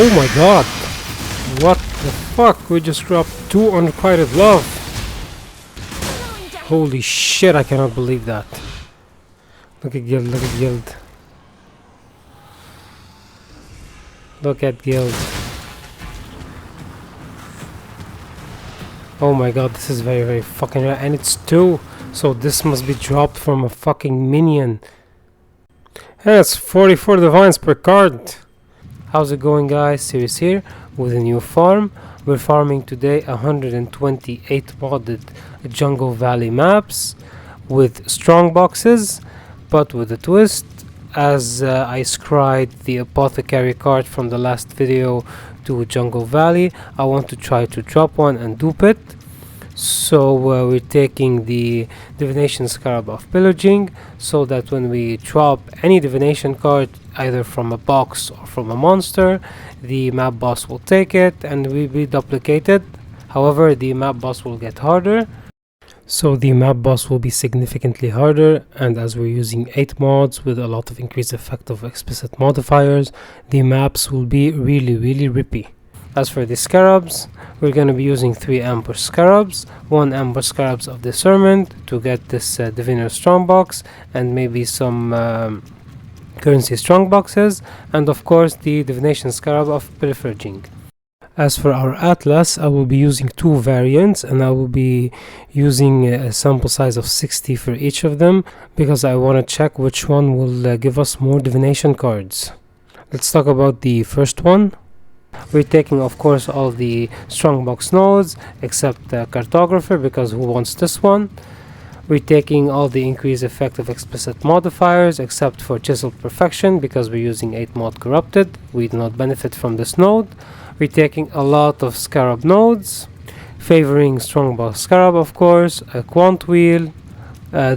Oh my god! What the fuck? We just dropped 2 unrequited love! Holy shit, I cannot believe that. Look at guild, look at guild. Look at guild. Oh my god, this is very, very fucking rare. And it's 2, so this must be dropped from a fucking minion. And it's 44 divines per card. How's it going, guys? Sirius here with a new farm. We're farming today 128 modded Jungle Valley maps with strongboxes, but with a twist. As I scried the apothecary card from the last video to Jungle Valley, I want to try to drop one and dupe it. So we're taking the Divination Scarab of Pillaging, so that when we drop any divination card either from a box or from a monster, the map boss will take it and will be duplicated. However, the map boss will get harder. So the map boss will be significantly harder, and as we're using 8 mods with a lot of increased effect of explicit modifiers, the maps will be really rippy. As for the Scarabs, we're going to be using 3 Ambush Scarabs, 1 Ambush Scarabs of Discernment to get this Divination Strongbox, and maybe some currency Strongboxes, and of course the Divination Scarab of Pillaging. As for our Atlas, I will be using 2 variants, and I will be using a sample size of 60 for each of them, because I want to check which one will give us more divination cards. Let's talk about the first one. We're taking, of course, all the Strongbox nodes except Cartographer, because who wants this one? We're taking all the increased effect of explicit modifiers except for Chiseled Perfection, because we're using 8 mod Corrupted. We do not benefit from this node. We're taking a lot of Scarab nodes, favoring Strongbox Scarab, of course, a Quant Wheel,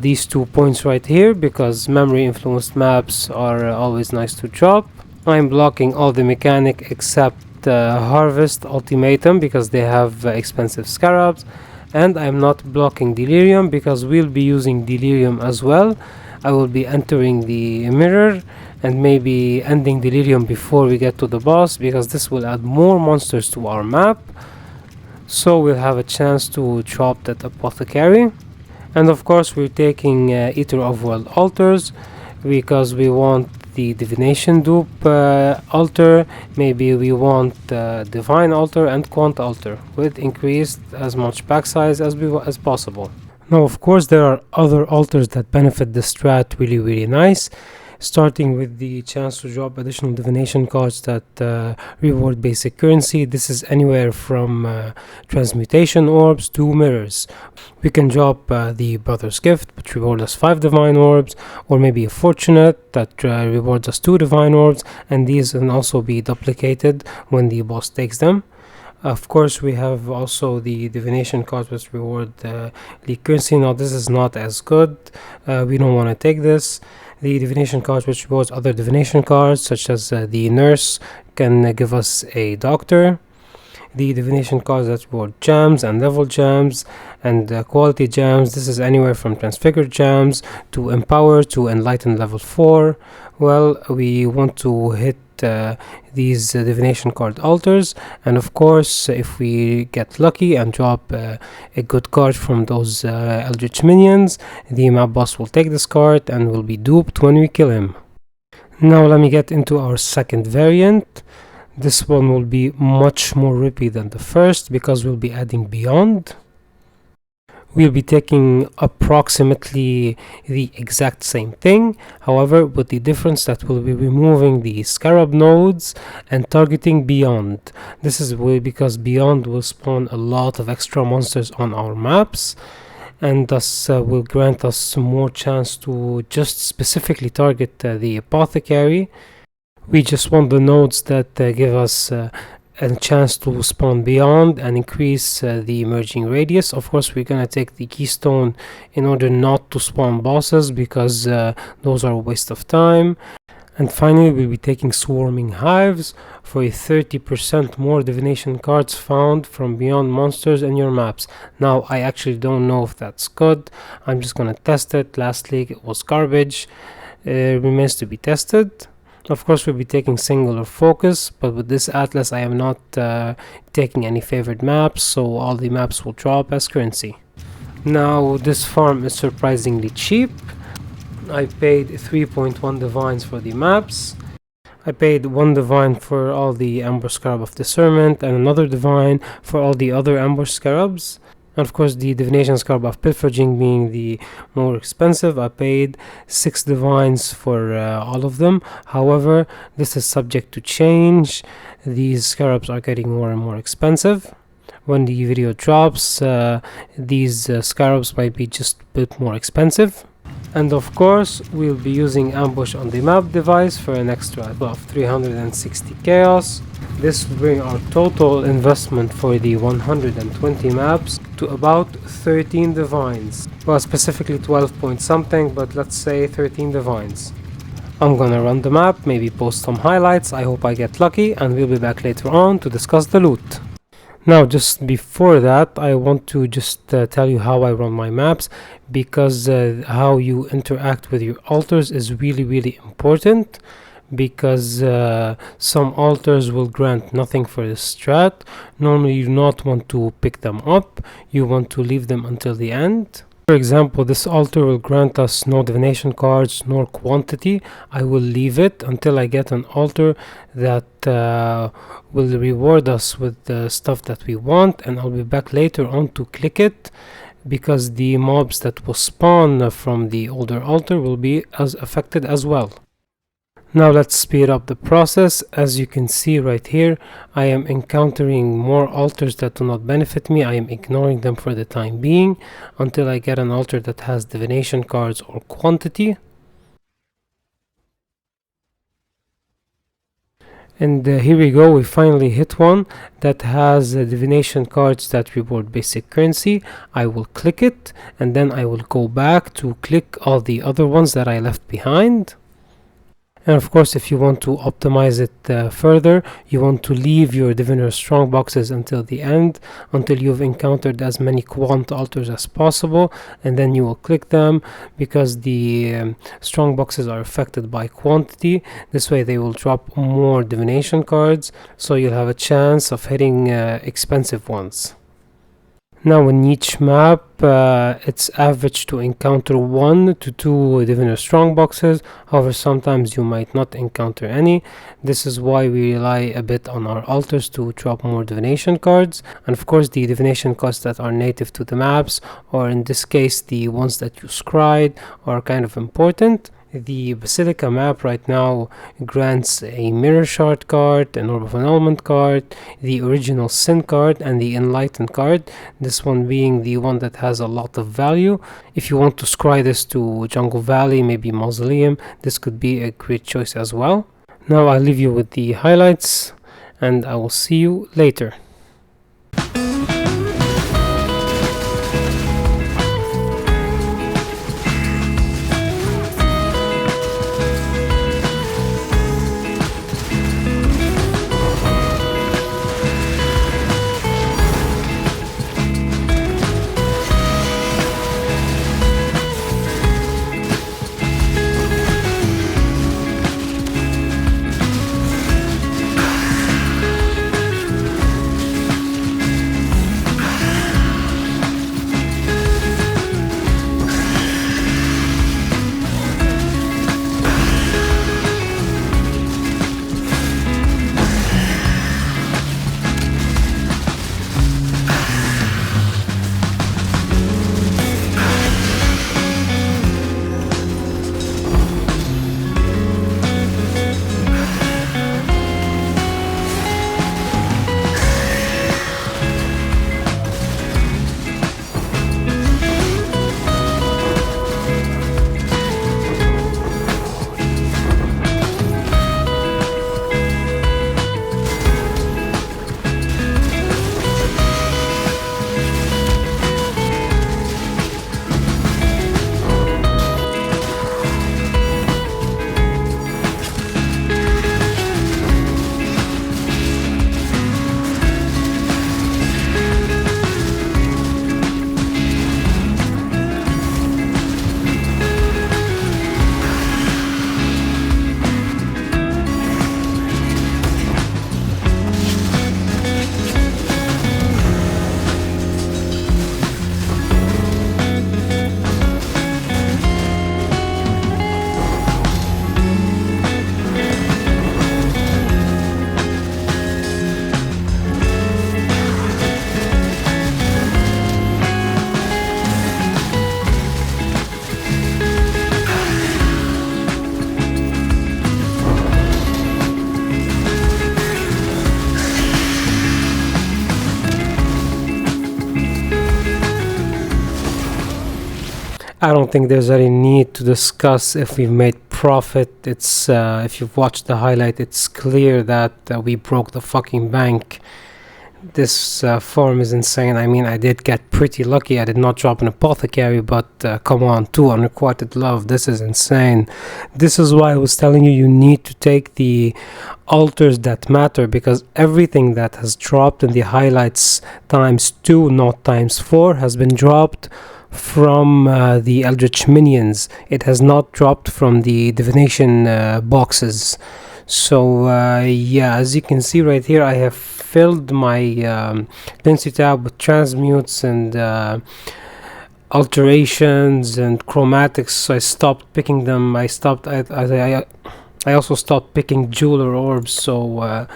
these 2 points right here, because memory influenced maps are always nice to drop. I'm blocking all the mechanic except Harvest Ultimatum, because they have expensive Scarabs, and I'm not blocking Delirium because we'll be using Delirium as well. I will be entering the mirror and maybe ending Delirium before we get to the boss, because this will add more monsters to our map, so we'll have a chance to drop that apothecary. And of course we're taking Eater of World Altars, because we want the Divination Dupe altar, maybe we want Divine Altar and Quant Altar with increased as much pack size as possible. Now of course there are other altars that benefit the strat really nice, starting with the chance to drop additional divination cards that reward basic currency. This is anywhere from transmutation orbs to mirrors. We can drop the Brother's Gift, which rewards us 5 divine orbs, or maybe a Fortunate that rewards us 2 divine orbs, and these can also be duplicated when the boss takes them. Of course, we have also the divination cards which reward the currency. Now this is not as good, we don't want to take this. The divination cards which rewards other divination cards, such as the nurse, can give us a doctor. The divination cards that reward gems and level gems and quality gems, this is anywhere from transfigured gems to empower to enlighten level 4. Well, we want to hit these divination card altars, and of course if we get lucky and drop a good card from those eldritch minions, the map boss will take this card and will be duped when we kill him. Now let me get into our second variant. This one will be much more rippy than the first, because we'll be adding Beyond. We'll be taking approximately the exact same thing, however with the difference that we'll be removing the Scarab nodes and targeting Beyond. This is because Beyond will spawn a lot of extra monsters on our maps, and thus will grant us more chance to just specifically target the apothecary. We just want the nodes that give us a chance to spawn Beyond and increase the emerging radius. Of course we're gonna take the keystone in order not to spawn bosses, because those are a waste of time. And finally we'll be taking Swarming Hives for a 30% more divination cards found from Beyond monsters in your maps. Now I actually don't know if that's good, I'm just gonna test it. Last league it was garbage, it remains to be tested. Of course, we'll be taking singular focus, but with this atlas I am not taking any favored maps, so all the maps will drop as currency. Now this farm is surprisingly cheap. I paid 3.1 divines for the maps. I paid 1 divine for all the ambush scarab of discernment and another divine for all the other ambush scarabs. And of course the divination scarab of pilfering being the more expensive, I paid 6 divines for all of them. However, this is subject to change. These scarabs are getting more and more expensive. When the video drops, these scarabs might be just a bit more expensive. And of course we'll be using ambush on the map device for an extra of 360 chaos. This will bring our total investment for the 120 maps to about 13 divines. Well, specifically 12 point something, but let's say 13 divines. I'm gonna run the map, maybe post some highlights, I hope I get lucky, and we'll be back later on to discuss the loot. Now, just before that, I want to just tell you how I run my maps, because how you interact with your altars is really important, because some altars will grant nothing for the strat. Normally you do not want to pick them up, you want to leave them until the end. For example, this altar will grant us no divination cards nor quantity. I will leave it until I get an altar that will reward us with the stuff that we want, and I'll be back later on to click it, because the mobs that will spawn from the older altar will be as affected as well. Now let's speed up the process. As you can see right here, I am encountering more altars that do not benefit me. I am ignoring them for the time being until I get an altar that has divination cards or quantity. And here we go, we finally hit one that has divination cards that reward basic currency. I will click it, and then I will go back to click all the other ones that I left behind. And of course, if you want to optimize it further, you want to leave your Divination Strongboxes until the end, until you've encountered as many quant altars as possible, and then you will click them, because the Strongboxes are affected by quantity. This way they will drop more divination cards, so you'll have a chance of hitting expensive ones. Now in each map, it's average to encounter 1 to 2 Divination Strongboxes. However, sometimes you might not encounter any. This is why we rely a bit on our altars to drop more divination cards. And of course, the divination cards that are native to the maps, or in this case the ones that you scried, are kind of important. The Basilica map right now grants a Mirror Shard card, an Orb of Annulment card, the original Sin card, and the Enlighten card. This one being the one that has a lot of value. If you want to scry this to Jungle Valley, maybe Mausoleum, this could be a great choice as well. Now I'll leave you with the highlights, and I will see you later. I don't think there's any need to discuss if we've made profit. It's if you've watched the highlight, it's clear that we broke the fucking bank. This farm is insane. I mean, I did get pretty lucky. I did not drop an apothecary, but come on, 2 unrequited love. This is insane. This is why I was telling you need to take the altars that matter, because everything that has dropped in the highlights ×2, not ×4, has been dropped from the Eldritch minions. It has not dropped from the divination boxes. So yeah, as you can see right here, I have filled my currency tab with transmutes and alterations and chromatics, so I stopped picking them. I also stopped picking jeweler orbs. So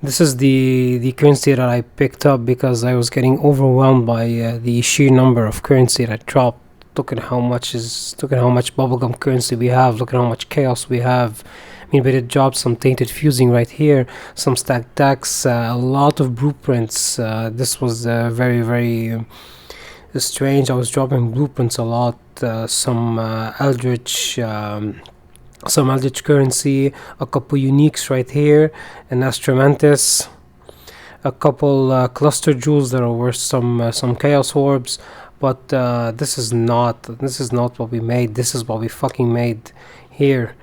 this is the currency that I picked up because I was getting overwhelmed by the sheer number of currency that dropped. Look at how much bubblegum currency we have. Look at how much chaos we have. I mean, we did drop some tainted fusing right here, some stacked decks, a lot of blueprints. This was very strange. I was dropping blueprints a lot. Some eldritch currency, a couple uniques right here, an Astramantis, a couple cluster jewels that are worth some chaos orbs. But this is not what we made. This is what we fucking made here.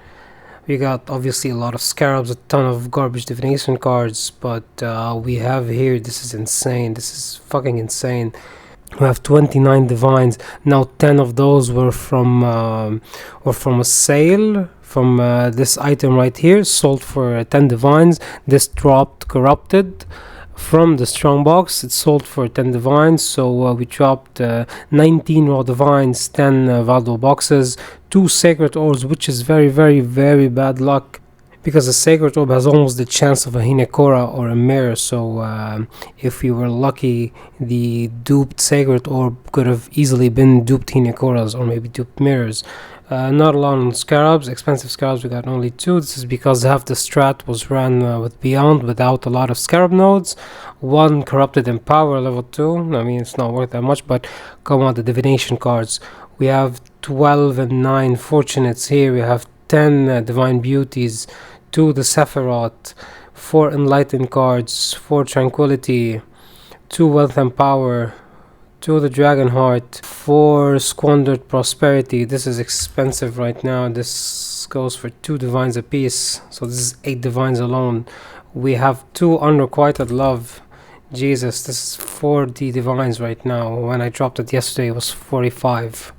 We got obviously a lot of Scarabs, a ton of garbage divination cards, but we have here, this is insane. This is fucking insane. We have 29 divines. Now 10 of those were from a sale from this item right here, sold for 10 divines. This dropped corrupted from the strongbox. It sold for 10 divines, so we dropped 19 raw divines, 10 Valdo boxes, 2 sacred orbs, which is very bad luck, because a sacred orb has almost the chance of a Hinekora or a mirror. So if we were lucky, the duped sacred orb could have easily been duped Hinekoras or maybe duped mirrors. Not a lot on Scarabs, expensive Scarabs, we got only 2. This is because half the strat was ran with Beyond without a lot of Scarab nodes. 1 corrupted in power level 2, I mean it's not worth that much, but come on, the divination cards. We have 12 and 9 fortunates here, we have 10 divine beauties, 2 the Sephiroth, 4 enlightened cards, 4 tranquility, 2 wealth and power, 2 the dragon heart, 4 squandered prosperity. This is expensive right now. This goes for 2 divines apiece, so this is 8 divines alone. We have 2 unrequited love. Jesus, this is 40 divines right now. When I dropped it yesterday it was 45.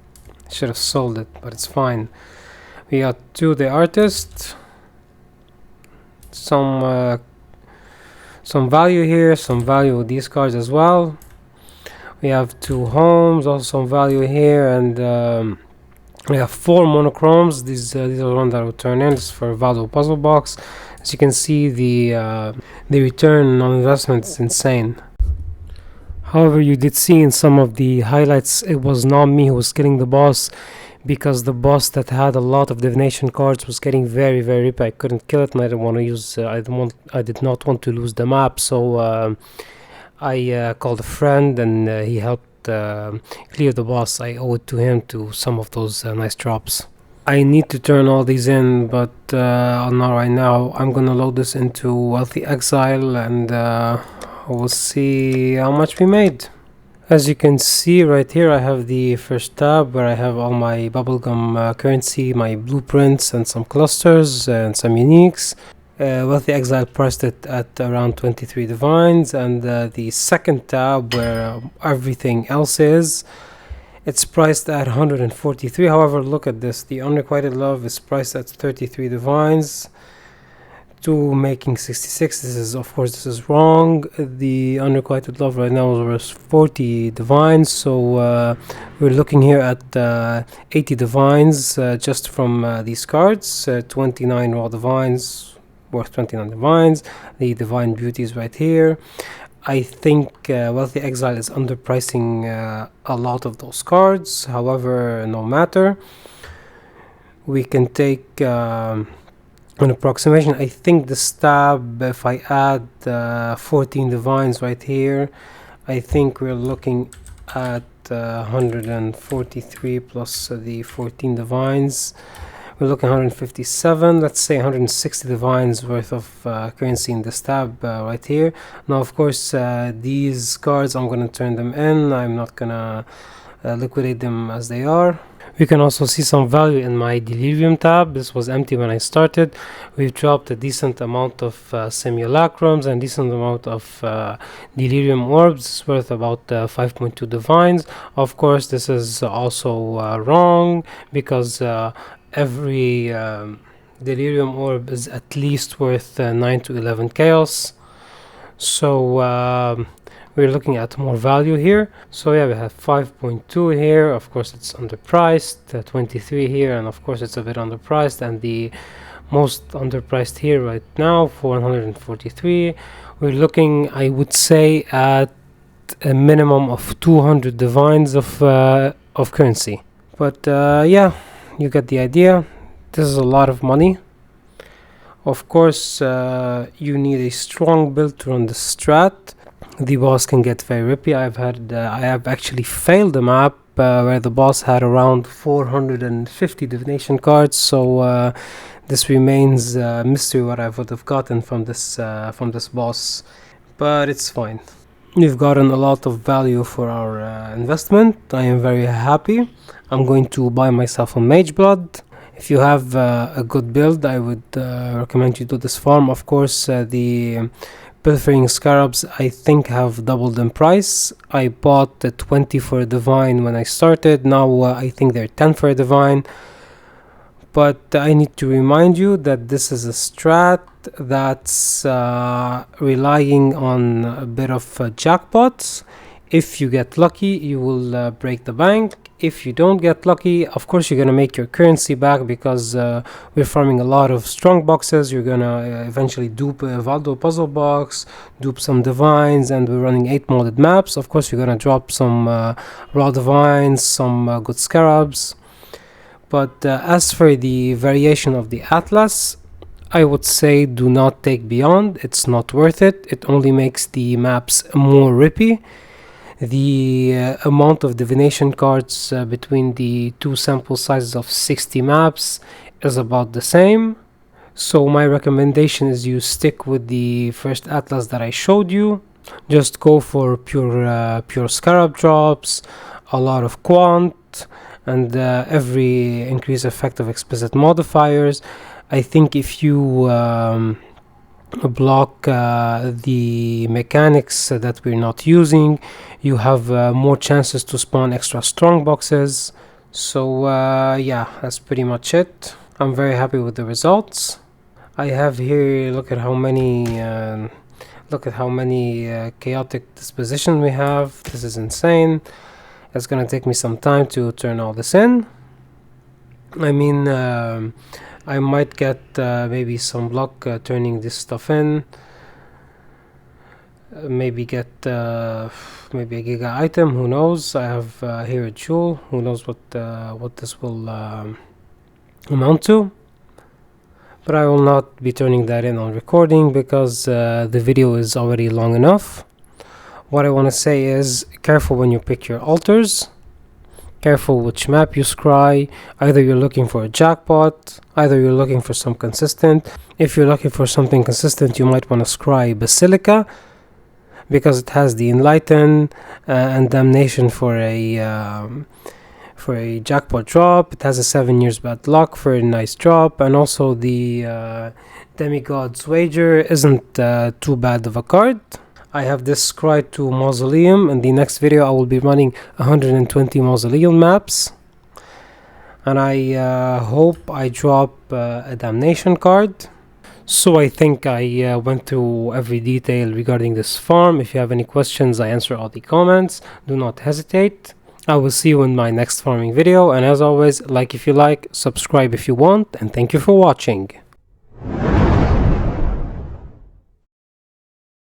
Should have sold it, but it's fine. We got 2 the artist, some value here, some value with these cards as well. We have 2 homes, also some value here, and we have 4 monochromes. These are the ones that will turn in. This is for Valdo puzzle box. As you can see, the return on investment is insane. However, you did see in some of the highlights, it was not me who was killing the boss, because the boss that had a lot of divination cards was getting very rip. I couldn't kill it, and I didn't want to use. I did not want to lose the map, so I called a friend, and he helped clear the boss. I owe it to him to some of those nice drops. I need to turn all these in, but not right now. I'm gonna load this into Wheatly Exile, and we'll see how much we made. As you can see right here, I have the first tab where I have all my bubblegum currency, my blueprints, and some clusters and some uniques. Wheatly Exile priced it at around 23 divines, and the second tab where everything else is, it's priced at 143. However, look at this, the unrequited love is priced at 33 divines, 2 making 66. This is, of course, this is wrong. The unrequited love right now is worth 40 divines, so we're looking here at 80 divines just from these cards. 29 raw divines worth 29 divines. The divine beauties right here. I think Wheatly Exile is underpricing a lot of those cards. However, no matter, we can take an approximation. I think the stab, if I add 14 divines right here, I think we're looking at 143 plus the 14 divines. We're looking 157, let's say 160 divines worth of currency in this tab right here. Now of course these cards I'm gonna turn them in. I'm not gonna liquidate them as they are. We can also see some value in my Delirium tab. This was empty when I started. We've dropped a decent amount of simulacrums and decent amount of Delirium orbs. It's worth about 5.2 divines. Of course this is also wrong, because every Delirium orb is at least worth 9 to 11 chaos. So we're looking at more value here. So yeah, we have 5.2 here. Of course it's underpriced, 23 here, and of course it's a bit underpriced, and the most underpriced here right now for 143. We're looking, I would say, at a minimum of 200 divines of currency. But yeah, you get the idea. This is a lot of money. Of course you need a strong build to run the strat. The boss can get very rippy. I have actually failed a map where the boss had around 450 divination cards, so this remains a mystery what I would have gotten from this boss, but it's fine. We've gotten a lot of value for our investment. I am very happy. I'm going to buy myself a Mage Blood. If you have a good build, I would recommend you do this farm. Of course the Pilfering Scarabs I think have doubled in price. I bought the 20 for a divine when I started. Now I think they're 10 for a divine. But I need to remind you that this is a strat that's relying on a bit of jackpots. If you get lucky, you will break the bank. If you don't get lucky, of course you're gonna make your currency back, because we're farming a lot of strong boxes. You're gonna eventually dupe a Valdo puzzle box, dupe some divines, and we're running 8 modded maps. Of course you're gonna drop some raw divines, some good scarabs. But as for the variation of the Atlas, I would say do not take Beyond. It's not worth it. It only makes the maps more rippy. The amount of divination cards between the two sample sizes of 60 maps is about the same. So my recommendation is you stick with the first Atlas that I showed you. Just go for pure Scarab drops, a lot of quant, and every increase effect of explicit modifiers. I think if you block the mechanics that we're not using, you have more chances to spawn extra strong boxes. So yeah, that's pretty much it. I'm very happy with the results. I have here, look at how many chaotic disposition we have. This is insane. It's gonna take me some time to turn all this in. I mean, I might get maybe some luck turning this stuff in. Maybe get maybe a giga item, who knows. I have here a jewel, who knows what this will amount to. But I will not be turning that in on recording, because the video is already long enough. What I want to say is, careful when you pick your altars. Careful which map you scry. Either you're looking for a jackpot, either you're looking for some consistent. If you're looking for something consistent, you might want to scry Basilica, because it has the Enlighten and Damnation for a jackpot drop. It has a 7 years bad luck for a nice drop, and also the Demigod's Wager isn't too bad of a card. I have this scry to Mausoleum. In the next video I will be running 120 Mausoleum maps, and I hope I drop a Damnation card. So I think I went through every detail regarding this farm. If you have any questions, I answer all the comments. Do not hesitate. I will see you in my next farming video, and as always, like if you like, subscribe if you want, and thank you for watching.